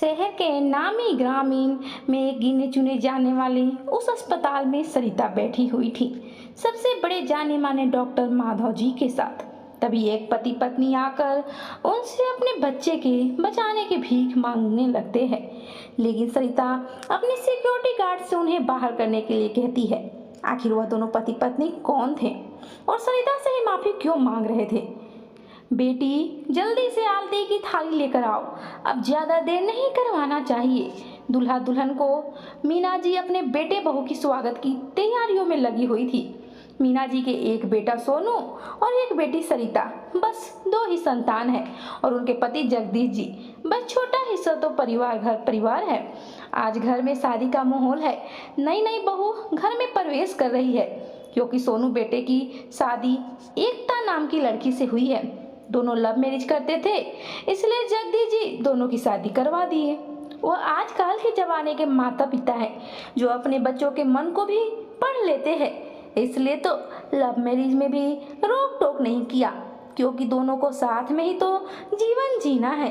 शहर के नामी ग्रामीण में गिने चुने जाने वाले उस अस्पताल में सरिता बैठी हुई थी, सबसे बड़े जाने माने डॉक्टर माधव जी के साथ। तभी एक पति पत्नी आकर उनसे अपने बच्चे के बचाने की भीख मांगने लगते हैं, लेकिन सरिता अपने सिक्योरिटी गार्ड से उन्हें बाहर करने के लिए कहती है। आखिर वह दोनों पति पत्नी कौन थे और सरिता से ही माफी क्यों मांग रहे थे? बेटी, जल्दी से आरती की थाली लेकर आओ, अब ज्यादा देर नहीं करवाना चाहिए। दूल्हा दुल्हन को मीना जी अपने बेटे बहू की स्वागत की तैयारियों में लगी हुई थी। मीना जी के एक बेटा सोनू और एक बेटी सरिता, बस दो ही संतान है और उनके पति जगदीश जी। बस छोटा हिस्सा तो घर परिवार है। आज घर में शादी का माहौल है। नई नई बहू घर में प्रवेश कर रही है, क्योंकि सोनू बेटे की शादी एकता नाम की लड़की से हुई है। दोनों लव मैरिज करते थे, इसलिए जगदीश जी दोनों की शादी करवा दिए। वो आजकल के जमाने के माता पिता हैं, जो अपने बच्चों के मन को भी पढ़ लेते हैं, इसलिए तो लव मैरिज में भी रोक टोक नहीं किया, क्योंकि दोनों को साथ में ही तो जीवन जीना है।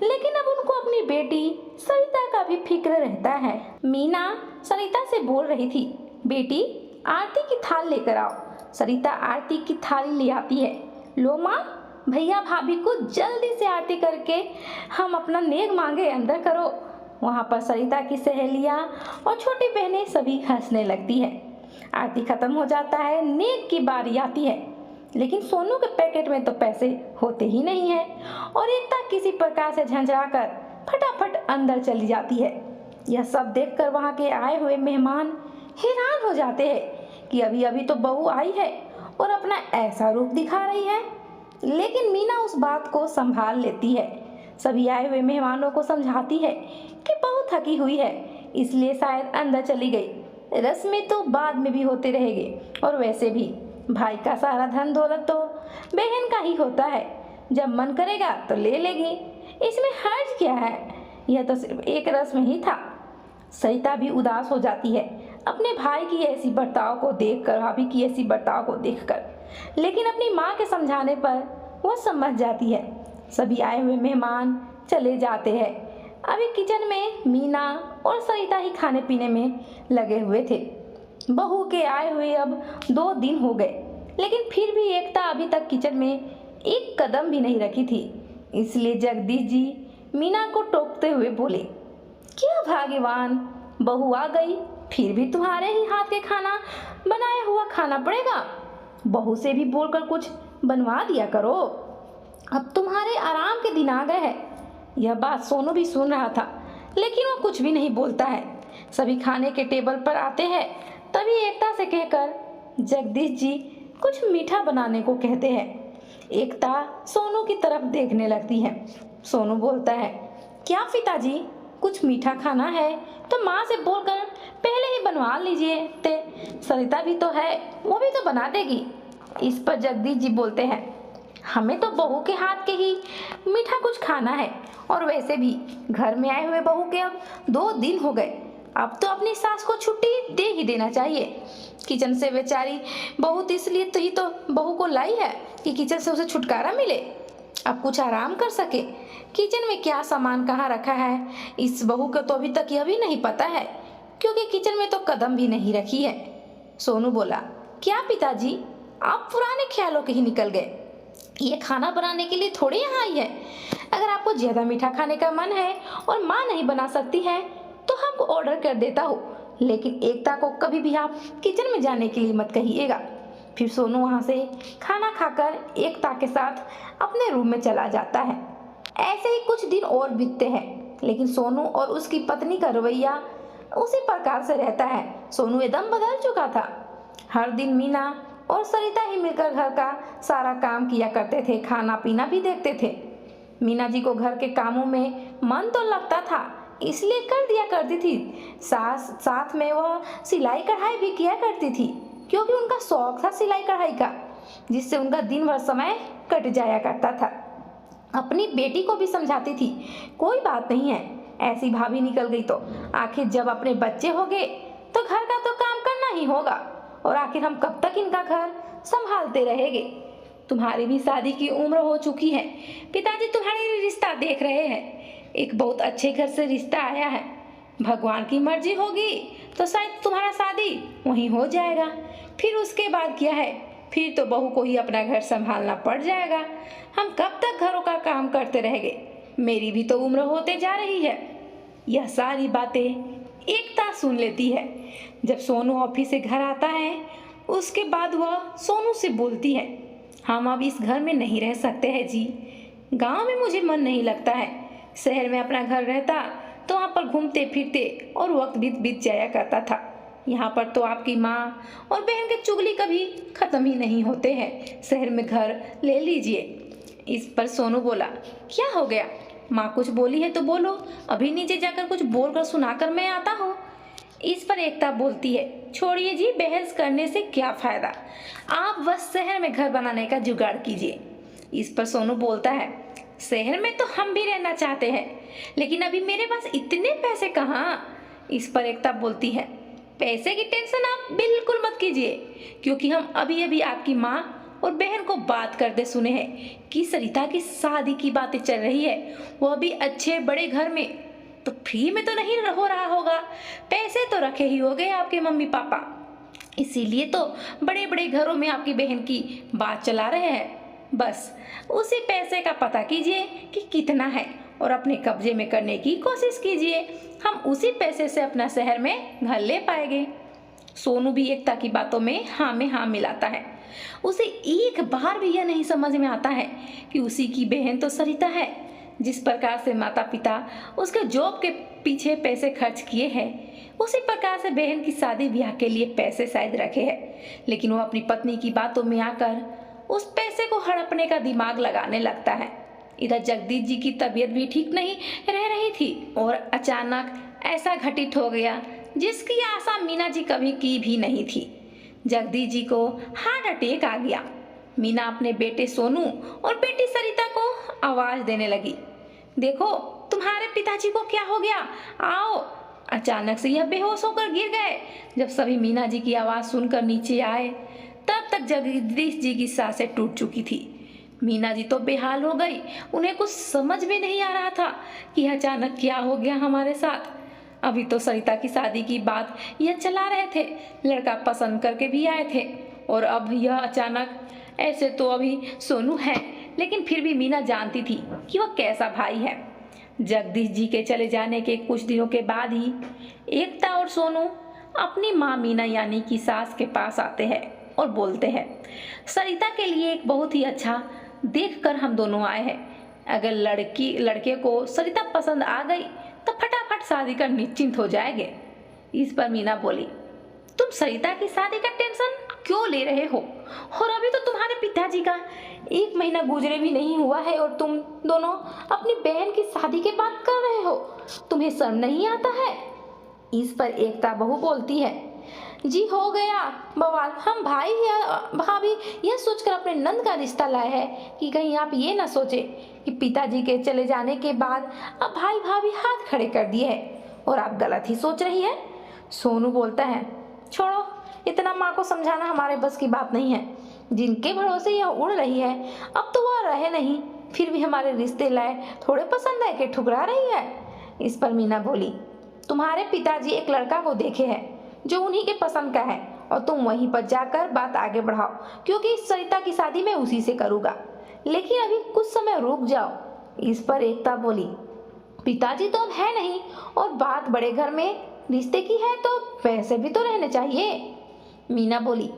लेकिन अब उनको अपनी बेटी सरिता का भी फिक्र रहता है। मीना सरिता से बोल रही थी, बेटी आरती की थाल लेकर आओ। सरिता आरती की थाली ले आती है। लो माँ, भैया भाभी को जल्दी से आरती करके हम अपना नेक मांगे अंदर करो। वहाँ पर सरिता की सहेलियाँ और छोटी बहनें सभी हंसने लगती है। आरती खत्म हो जाता है, नेक की बारी आती है, लेकिन सोनू के पैकेट में तो पैसे होते ही नहीं है और एकता किसी प्रकार से झंझाकर फटाफट अंदर चली जाती है। यह सब देखकर वहाँ के आए हुए मेहमान हैरान हो जाते हैं कि अभी अभी तो बहू आई है और अपना ऐसा रूप दिखा रही है। लेकिन मीना उस बात को संभाल लेती है। सभी आए हुए मेहमानों को समझाती है कि बहू थकी हुई है, इसलिए शायद अंदर चली गई। रस्में तो बाद में भी होते रहेंगे, और वैसे भी भाई का सारा धन दौलत तो बहन का ही होता है। जब मन करेगा तो ले लेगी, इसमें हर्ज क्या है? यह तो सिर्फ एक रस्म ही था। सरिता भी उदास हो जाती है अपने भाई की ऐसी बर्ताव को देखकर, भाभी की ऐसी बर्ताव को देखकर, लेकिन अपनी माँ के समझाने पर वह समझ जाती है। सभी आए हुए मेहमान चले जाते हैं। अभी किचन में मीना और सरिता ही खाने पीने में लगे हुए थे। बहू के आए हुए अब 2 दिन हो गए, लेकिन फिर भी एकता अभी तक किचन में एक कदम भी नहीं रखी थी। इसलिए जगदीश जी मीना को टोकते हुए बोले, क्या भाग्यवान, बहू आ गई, फिर भी तुम्हारे ही हाथ के खाना बनाया हुआ खाना पड़ेगा। बहू से भी बोलकर कुछ बनवा दिया करो, अब तुम्हारे आराम के दिन आ गए हैं। यह बात सोनू भी सुन रहा था, लेकिन वह कुछ भी नहीं बोलता है। सभी खाने के टेबल पर आते हैं, तभी एकता से कहकर जगदीश जी कुछ मीठा बनाने को कहते हैं। एकता सोनू की तरफ देखने लगती है। सोनू बोलता है, क्या पिताजी, कुछ मीठा खाना है तो माँ से बोलकर पहले ही बनवा लीजिए थे। सरिता भी तो है, वो भी तो बना देगी। इस पर जगदीश जी बोलते हैं, हमें तो बहू के हाथ के ही मीठा कुछ खाना है, और वैसे भी घर में आए हुए बहू के अब 2 दिन हो गए, अब तो अपनी सास को छुट्टी दे ही देना चाहिए। किचन से बेचारी बहू इसलिए तो ही तो बहू को लाई है कि किचन से उसे छुटकारा मिले, अब कुछ आराम कर सके। किचन में क्या सामान कहाँ रखा है इस बहू को तो अभी तक यह भी नहीं पता है, क्योंकि किचन में तो कदम भी नहीं रखी है। सोनू बोला, क्या पिताजी, आप पुराने ख्यालों के ही निकल गए, ये खाना बनाने के लिए थोड़ी यहाँ आई है। अगर आपको ज्यादा मीठा खाने का मन है और माँ नहीं बना सकती है तो हम ऑर्डर कर देता हूँ, लेकिन एकता को कभी भी आप किचन में जाने के लिए मत कहिएगा। फिर सोनू वहाँ से खाना खाकर एकता के साथ अपने रूम में चला जाता है। ऐसे ही कुछ दिन और बीतते हैं, लेकिन सोनू और उसकी पत्नी का रवैया उसी प्रकार से रहता है। सोनू एकदम बदल चुका था। हर दिन मीना और सरिता ही मिलकर घर का सारा काम किया करते थे, खाना पीना भी देखते थे। मीना जी को घर के कामों में मन तो लगता था, इसलिए कर दिया करती थी। साथ में वह सिलाई कढ़ाई भी किया करती थी, क्योंकि उनका शौक था सिलाई कढ़ाई का, जिससे उनका दिन भर समय कट जाया करता था। अपनी बेटी को भी समझाती थी, कोई बात नहीं है, ऐसी भाभी निकल गई तो आखिर जब अपने बच्चे हो गए तो घर का तो काम करना ही होगा, और आखिर हम कब तक इनका घर संभालते रहेंगे। तुम्हारी भी शादी की उम्र हो चुकी है, पिताजी तुम्हारे लिए रिश्ता देख रहे हैं, एक बहुत अच्छे घर से रिश्ता आया है। भगवान की मर्जी होगी तो शायद तुम्हारा शादी वहीं हो जाएगा। फिर उसके बाद क्या है, फिर तो बहू को ही अपना घर संभालना पड़ जाएगा। हम कब तक घरों का काम करते रहेंगे? मेरी भी तो उम्र होते जा रही है। यह सारी बातें एकता सुन लेती है। जब सोनू ऑफिस से घर आता है, उसके बाद वह सोनू से बोलती है, हम अब इस घर में नहीं रह सकते हैं जी। गांव में मुझे मन नहीं लगता है। शहर में अपना घर रहता तो वहाँ पर घूमते फिरते और वक्त बीत बीत जाया करता था। यहाँ पर तो आपकी माँ और बहन के चुगली कभी खत्म ही नहीं होते हैं। शहर में घर ले लीजिए। इस पर सोनू बोला, क्या हो गया? माँ कुछ बोली है तो बोलो, अभी नीचे जाकर कुछ बोल कर सुनाकर मैं आता हूँ। इस पर एकता बोलती है, छोड़िए जी, बहस करने से क्या फायदा, आप बस शहर में घर बनाने का जुगाड़ कीजिए। इस पर सोनू बोलता है, शहर में तो हम भी रहना चाहते हैं, लेकिन अभी मेरे पास इतने पैसे कहाँ। इस पर एकता बोलती है, पैसे की टेंशन आप बिल्कुल मत कीजिए, क्योंकि हम अभी अभी आपकी माँ और बहन को बात करते सुने हैं कि सरिता की शादी की बातें चल रही है, वो भी अच्छे बड़े घर में। तो फ्री में तो नहीं हो रहा होगा, पैसे तो रखे ही हो गए आपके मम्मी पापा, इसीलिए तो बड़े बड़े घरों में आपकी बहन की बात चला रहे हैं। बस उसी पैसे का पता कीजिए कि कितना है और अपने कब्जे में करने की कोशिश कीजिए। हम उसी पैसे से अपना शहर में घर ले पाएंगे। सोनू भी एकता की बातों में हाँ मिलाता है। उसे एक बार भी यह नहीं समझ में आता है कि उसी की बहन तो सरिता है। जिस प्रकार से माता पिता उसके जॉब के पीछे पैसे खर्च किए हैं, उसी प्रकार से बहन की शादी ब्याह के लिए पैसे शायद रखे हैं, लेकिन वो अपनी पत्नी की बातों में आकर उस पैसे को हड़पने का दिमाग लगाने लगता है। इधर जगदीश जी की तबीयत भी ठीक नहीं रह रही थी और अचानक ऐसा घटित हो गया जिसकी आशा मीना जी कभी की भी नहीं थी। जगदीश जी को हार्ट अटैक आ गया। मीना अपने बेटे सोनू और बेटी सरिता को आवाज देने लगी, देखो तुम्हारे पिताजी को क्या हो गया, आओ। अचानक से यह बेहोश होकर गिर गए। जब सभी मीना जी की आवाज सुनकर नीचे आए, तब तक जगदीश जी की सांसें टूट चुकी थी। मीना जी तो बेहाल हो गई। उन्हें कुछ समझ में नहीं आ रहा था कि अचानक क्या हो गया हमारे साथ। अभी तो सरिता की शादी की बात यह चला रहे थे, लड़का पसंद करके भी आए थे, और अब यह अचानक। ऐसे तो अभी सोनू है, लेकिन फिर भी मीना जानती थी कि वह कैसा भाई है। जगदीश जी के चले जाने के कुछ दिनों के बाद ही एकता और सोनू अपनी माँ मीना यानी कि सास के पास आते हैं और बोलते हैं, सरिता के लिए एक बहुत ही अच्छा देखकर हम दोनों आए हैं। अगर लड़के को सरिता पसंद आ गई तो फटाफट शादी का निश्चिंत हो जाएंगे। इस पर मीना बोली, तुम सरिता की शादी का टेंशन क्यों ले रहे हो? और अभी तो तुम्हारे पिताजी का 1 महीना गुजरे भी नहीं हुआ है और तुम दोनों अपनी बहन की शादी की बात कर रहे हो। तुम्हें शर्म नहीं आता है? इस पर एकता बहू बोलती है, जी हो गया बवाल, हम भाई या भाभी यह सोचकर अपने नंद का रिश्ता लाए हैं कि कहीं आप ये ना सोचे कि पिताजी के चले जाने के बाद अब भाई भाभी हाथ खड़े कर दिए हैं और आप गलत ही सोच रही है। सोनू बोलता है, छोड़ो, इतना माँ को समझाना हमारे बस की बात नहीं है। जिनके भरोसे यह उड़ रही है, अब तो वह रहे नहीं, फिर भी हमारे रिश्ते लाए थोड़े पसंद है कि ठुकरा रही है। इस पर मीना बोली, तुम्हारे पिताजी एक लड़का को देखे हैं जो उन्हीं के पसंद का है, और तुम वहीं पर जाकर बात आगे बढ़ाओ, क्योंकि सरिता की शादी मैं उसी से करूँगा, लेकिन अभी कुछ समय रुक जाओ। इस पर एकता बोली, पिताजी तो अब है नहीं, और बात बड़े घर में रिश्ते की है तो पैसे भी तो रहने चाहिए। मीना बोली,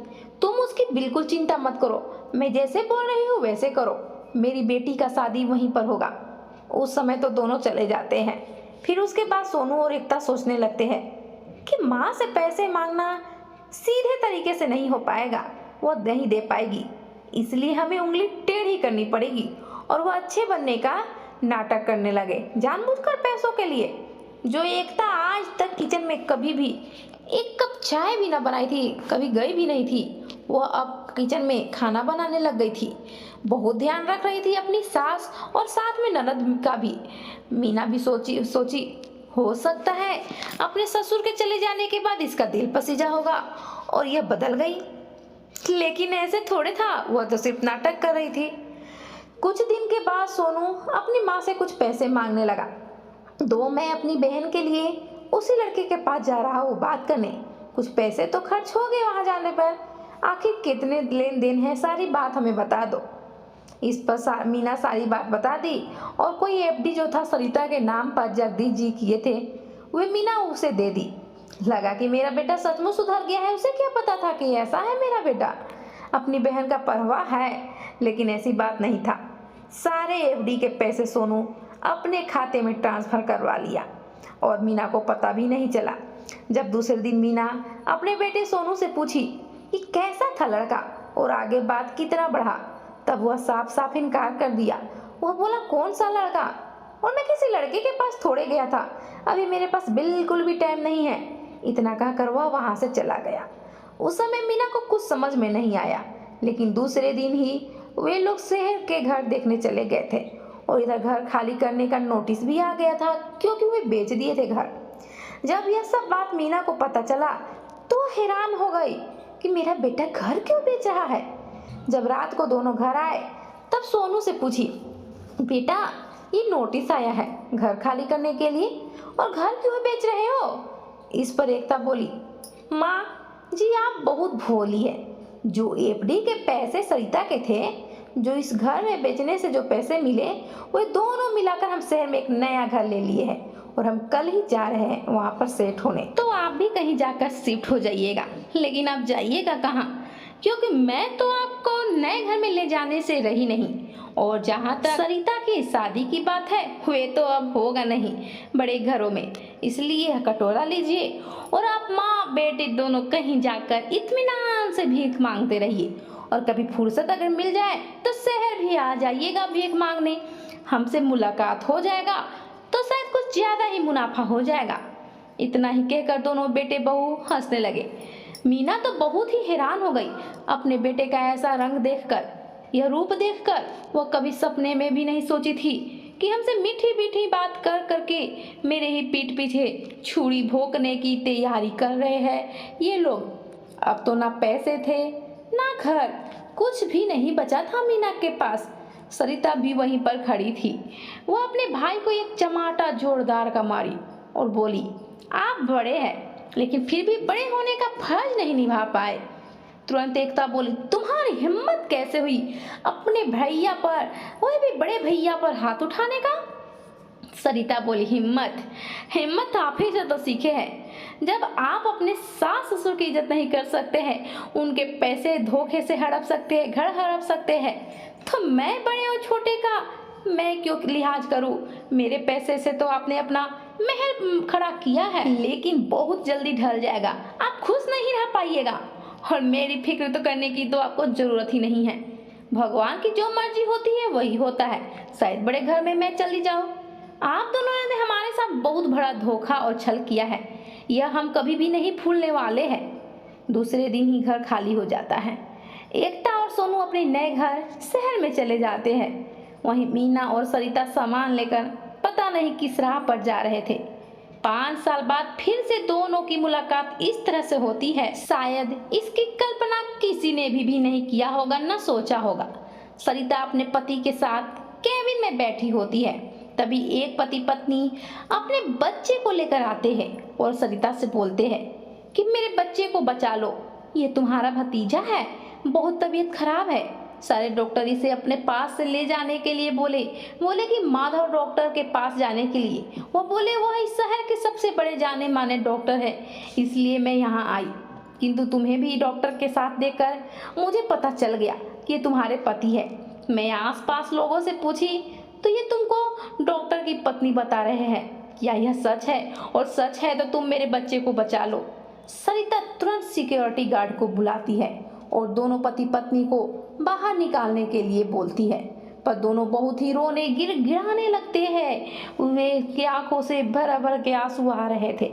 तुम उसकी बिल्कुल चिंता मत करो, मैं जैसे बोल रही हूँ वैसे करो। मेरी बेटी का शादी वहीं पर होगा। उस समय तो दोनों चले जाते हैं। फिर उसके बाद सोनू और एकता सोचने लगते हैं कि माँ से पैसे मांगना सीधे तरीके से नहीं हो पाएगा, वो नहीं दे पाएगी, इसलिए हमें उंगली टेढ़ी करनी पड़ेगी और वह अच्छे बनने का नाटक करने लगे जानबूझकर पैसों के लिए। जो एकता आज तक किचन में कभी भी एक कप चाय भी ना बनाई थी, कभी गई भी नहीं थी, वह अब किचन में खाना बनाने लग गई थी। बहुत ध्यान रख रही थी अपनी सास और साथ में ननद का भी। मीना भी सोची हो सकता है अपने ससुर के चले जाने के बाद इसका दिल पसीजा होगा और यह बदल गई, लेकिन ऐसे थोड़े था, वह तो सिर्फ नाटक कर रही थी। कुछ दिन के बाद सोनू अपनी माँ से कुछ पैसे मांगने लगा। तो मैं अपनी बहन के लिए उसी लड़के के पास जा रहा हूँ बात करने। कुछ पैसे तो खर्च हो गए वहाँ जाने पर। आखिर कितने लेन देन है, सारी बात हमें बता दो। इस पर मीना सारी बात बता दी और कोई एफडी जो था सरिता के नाम पर जगदीश जी किए थे वे मीना उसे दे दी। लगा कि मेरा बेटा सचमुच सुधर गया है। उसे क्या पता था कि ऐसा है मेरा बेटा, अपनी बहन का परवाह है, लेकिन ऐसी बात नहीं था। सारे एफडी के पैसे सोनू अपने खाते में ट्रांसफर करवा लिया और मीना को पता भी नहीं चला। जब दूसरे दिन मीना अपने बेटे सोनू से पूछी कि कैसा था लड़का और आगे बात कितना बढ़ा, तब वह साफ साफ इनकार कर दिया। वह बोला, कौन सा लड़का, और मैं किसी लड़के के पास थोड़े गया था, अभी मेरे पास बिल्कुल भी टाइम नहीं है। इतना कहकर वह वहां से चला गया। उस समय मीना को कुछ समझ में नहीं आया, लेकिन दूसरे दिन ही वे लोग शहर के घर देखने चले गए थे और इधर घर खाली करने का नोटिस भी आ गया था, क्योंकि वे बेच दिए थे घर। जब यह सब बात मीना को पता चला तो हैरान हो गई कि मेरा बेटा घर क्यों बेच रहा है। जब रात को दोनों घर आए तब सोनू से पूछी, बेटा ये नोटिस आया है घर खाली करने के लिए, और घर क्यों बेच रहे हो? इस पर एकता बोली, माँ जी आप बहुत भोली है। जो एफडी के पैसे सरिता के थे, जो इस घर में बेचने से जो पैसे मिले, वे दोनों मिलाकर हम शहर में एक नया घर ले लिए हैं और हम कल ही जा रहे हैं वहाँ पर सेट होने। तो आप भी कहीं जाकर शिफ्ट हो जाइएगा, लेकिन आप जाइएगा कहाँ, क्योंकि मैं तो आपको नए घर में ले जाने से रही नहीं। और जहाँ तक सरिता की शादी की बात है, वे तो अब होगा नहीं बड़े घरों में, इसलिए कटोरा लीजिए और आप माँ बेटे दोनों कहीं जाकर इत्मीनान से भीख मांगते रहिए, और कभी फुर्सत अगर मिल जाए तो शहर भी आ जाइएगा भीख मांगने। हमसे मुलाकात हो जाएगा तो शायद कुछ ज्यादा ही मुनाफा हो जाएगा। इतना ही कहकर दोनों बेटे बहू हंसने लगे। मीना तो बहुत ही हैरान हो गई अपने बेटे का ऐसा रंग देखकर, यह रूप देखकर। वह कभी सपने में भी नहीं सोची थी कि हमसे मीठी मीठी बात कर करके मेरे ही पीठ पीछे छुरी भोंकने की तैयारी कर रहे हैं ये लोग। अब तो ना पैसे थे ना घर, कुछ भी नहीं बचा था मीना के पास। सरिता भी वहीं पर खड़ी थी। वह अपने भाई को एक चमाटा जोरदार का मारी और बोली, आप बड़े हैं लेकिन फिर भी बड़े होने का फर्ज नहीं निभा पाए। तुरंत एकता बोली, तुम्हारी हिम्मत कैसे हुई अपने भैया पर, वह भी बड़े भैया पर हाथ उठाने का? सरिता बोली, हिम्मत आप ही से तो सीखे हैं। जब आप अपने सास ससुर की इज्जत नहीं कर सकते हैं, उनके पैसे धोखे से हड़प सकते हैं, घर हड़प सकते हैं, तो मैं बड़े और छोटे का मैं क्यों लिहाज करूं? मेरे पैसे से तो आपने अपना महल खड़ा किया है, लेकिन बहुत जल्दी ढल जाएगा, आप खुश नहीं रह पाइएगा, और मेरी फिक्र तो करने की तो आपको जरूरत ही नहीं है। भगवान की जो मर्जी होती है वही होता है। शायद बड़े घर में मैं चली जाऊं। आप दोनों ने हमारे साथ बहुत बड़ा धोखा और छल किया है, यह हम कभी भी नहीं भूलने वाले हैं। दूसरे दिन ही घर खाली हो जाता है। एकता और सोनू अपने नए घर शहर में चले जाते हैं। वहीं मीना और सरिता सामान लेकर पता नहीं किस राह पर जा रहे थे। 5 साल बाद फिर से दोनों की मुलाकात इस तरह से होती है, शायद इसकी कल्पना किसी ने भी नहीं किया होगा, न सोचा होगा। सरिता अपने पति के साथ केबिन में बैठी होती है। तभी एक पति पत्नी अपने बच्चे को लेकर आते हैं और सरिता से बोलते हैं कि मेरे बच्चे को बचा लो, ये तुम्हारा भतीजा है, बहुत तबीयत खराब है। सारे डॉक्टर इसे अपने पास से ले जाने के लिए बोले कि माधव डॉक्टर के पास जाने के लिए। वो बोले वह इस शहर के सबसे बड़े जाने माने डॉक्टर है, इसलिए मैं यहाँ आई। किंतु तुम्हें भी डॉक्टर के साथ देखकर मुझे पता चल गया कि ये तुम्हारे पति है। मैं आसपास लोगों से पूछी तो ये तुमको डॉक्टर की पत्नी बता रहे हैं। क्या यह सच है? और सच है तो तुम मेरे बच्चे को बचा लो। सरिता तुरंत सिक्योरिटी गार्ड को बुलाती है और दोनों पति पत्नी को बाहर निकालने के लिए बोलती है, पर दोनों बहुत ही रोने गिड़गिड़ाने लगते हैं। वे की आंखों से भर भर के आंसू आ रहे थे।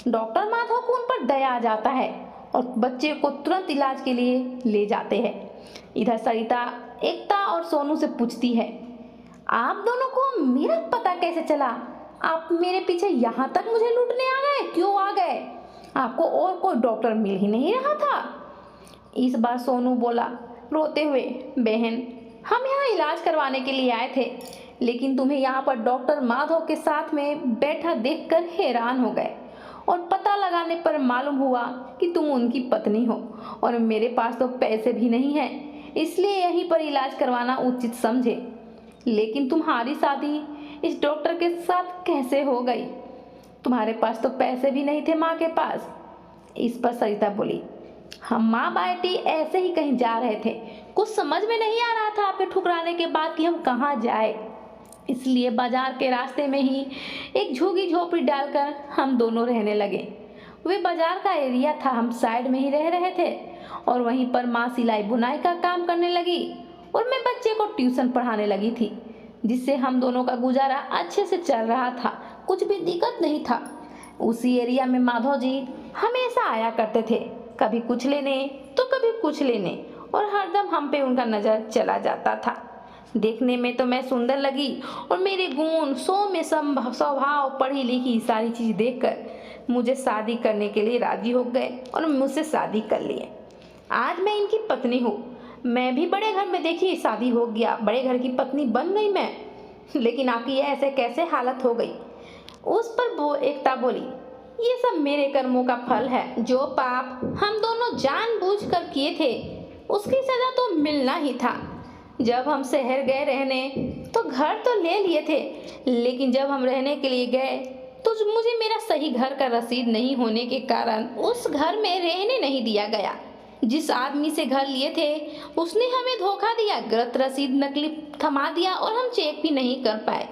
डॉक्टर माधव को उन पर दया आ जाता है और बच्चे को तुरंत इलाज के लिए ले जाते हैं। इधर सरिता एकता और सोनू से पूछती है, आप दोनों को मेरा पता कैसे चला? आप मेरे पीछे यहाँ तक मुझे लूटने आ गए, क्यों आ गए? आपको और कोई डॉक्टर मिल ही नहीं रहा था? इस बार सोनू बोला रोते हुए, बहन हम यहाँ इलाज करवाने के लिए आए थे, लेकिन तुम्हें यहाँ पर डॉक्टर माधव के साथ में बैठा देखकर हैरान हो गए और पता लगाने पर मालूम हुआ कि तुम उनकी पत्नी हो और मेरे पास तो पैसे भी नहीं है, इसलिए यहीं पर इलाज करवाना उचित समझे। लेकिन तुम्हारी शादी इस डॉक्टर के साथ कैसे हो गई? तुम्हारे पास तो पैसे भी नहीं थे माँ के पास। इस पर सरिता बोली, हम माँ बेटी ऐसे ही कहीं जा रहे थे, कुछ समझ में नहीं आ रहा था आपके ठुकराने के बाद कि हम कहाँ जाए, इसलिए बाजार के रास्ते में ही एक झुग्गी झोपड़ी डालकर हम दोनों रहने लगे। वे बाजार का एरिया था, हम साइड में ही रह रहे थे और वहीं पर माँ सिलाई बुनाई का काम करने लगी और मैं बच्चे को ट्यूशन पढ़ाने लगी थी, जिससे हम दोनों का गुजारा अच्छे से चल रहा था, कुछ भी दिक्कत नहीं था। उसी एरिया में माधव जी हमेशा आया करते थे, कभी कुछ लेने तो कभी कुछ लेने, और हरदम हम पे उनका नज़र चला जाता था। देखने में तो मैं सुंदर लगी और मेरे गुण, सौम्य स्वभाव, पढ़ी लिखी सारी चीज़ देखकर मुझे शादी करने के लिए राजी हो गए और मुझसे शादी कर लिए। आज मैं इनकी पत्नी हूँ। मैं भी बड़े घर में देखी शादी हो गया, बड़े घर की पत्नी बन गई मैं, लेकिन आपकी ऐसे कैसे हालत हो गई? उस पर वो एकता बोली, ये सब मेरे कर्मों का फल है। जो पाप हम दोनों जानबूझकर किए थे उसकी सजा तो मिलना ही था। जब हम शहर गए रहने तो घर तो ले लिए थे, लेकिन जब हम रहने के लिए गए तो मुझे मेरा सही घर का रसीद नहीं होने के कारण उस घर में रहने नहीं दिया गया। जिस आदमी से घर लिए थे उसने हमें धोखा दिया, गलत रसीद नकली थमा दिया और हम चेक भी नहीं कर पाए।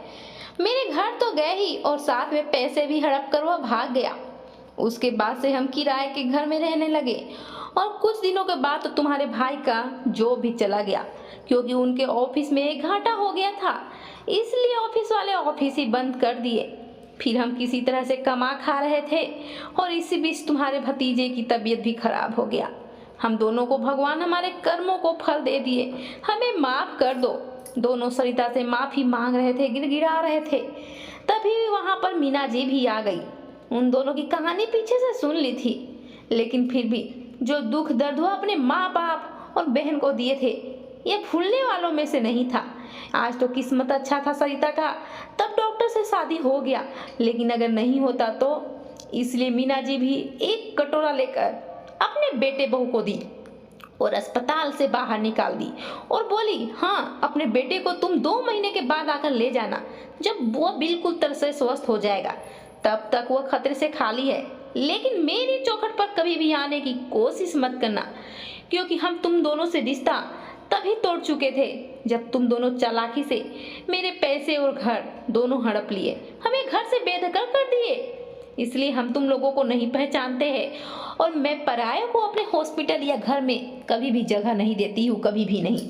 मेरे घर तो गए ही और साथ में पैसे भी हड़प कर वह भाग गया। उसके बाद से हम किराए के घर में रहने लगे और कुछ दिनों के बाद तो तुम्हारे भाई का जॉब भी चला गया, क्योंकि उनके ऑफिस में एक घाटा हो गया था, इसलिए ऑफिस वाले ऑफिस ही बंद कर दिए। फिर हम किसी तरह से कमा खा रहे थे और इसी बीच तुम्हारे भतीजे की तबीयत भी खराब हो गया। हम दोनों को भगवान हमारे कर्मों को फल दे दिए, हमें माफ कर दो। दोनों सरिता से माफी मांग रहे थे, गिड़गिड़ा रहे थे, तभी वहां पर मीना जी भी आ गई। उन दोनों की कहानी पीछे से सुन ली थी, लेकिन फिर भी जो दुख दर्द वो अपने माँ बाप और बहन को दिए थे ये भूलने वालों में से नहीं था। आज तो किस्मत अच्छा था सरिता का, तब डॉक्टर से शादी हो गया, लेकिन अगर नहीं होता तो इसलिए मीना जी भी एक कटोरा लेकर अपने बेटे बहू को दी और अस्पताल से बाहर निकाल दी और बोली, हाँ अपने बेटे को तुम 2 महीने के बाद आकर ले जाना, जब वो बिल्कुल तरह से स्वस्थ हो जाएगा, तब तक वो खतरे से खाली है, लेकिन मेरी चौखट पर कभी भी आने की कोशिश मत करना, क्योंकि हम तुम दोनों से रिश्ता तभी तोड़ चुके थे जब तुम दोनों चालाकी से मेरे पैसे और घर दोनों हड़प लिए, हमें घर से बेदखल कर दिए। इसलिए हम तुम लोगों को नहीं पहचानते हैं और मैं परायों को अपने हॉस्पिटल या घर में कभी भी जगह नहीं देती हूँ, कभी भी नहीं।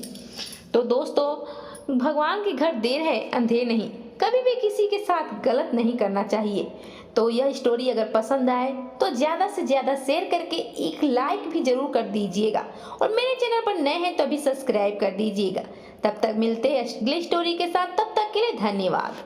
तो दोस्तों, भगवान के घर देर है अंधेर नहीं, कभी भी किसी के साथ गलत नहीं करना चाहिए। तो यह स्टोरी अगर पसंद आए तो ज़्यादा से ज़्यादा शेयर करके एक लाइक भी जरूर कर दीजिएगा और मेरे चैनल पर नए हैं तो अभी सब्सक्राइब कर दीजिएगा। तब तक मिलते हैं अगली स्टोरी के साथ, तब तक के लिए धन्यवाद।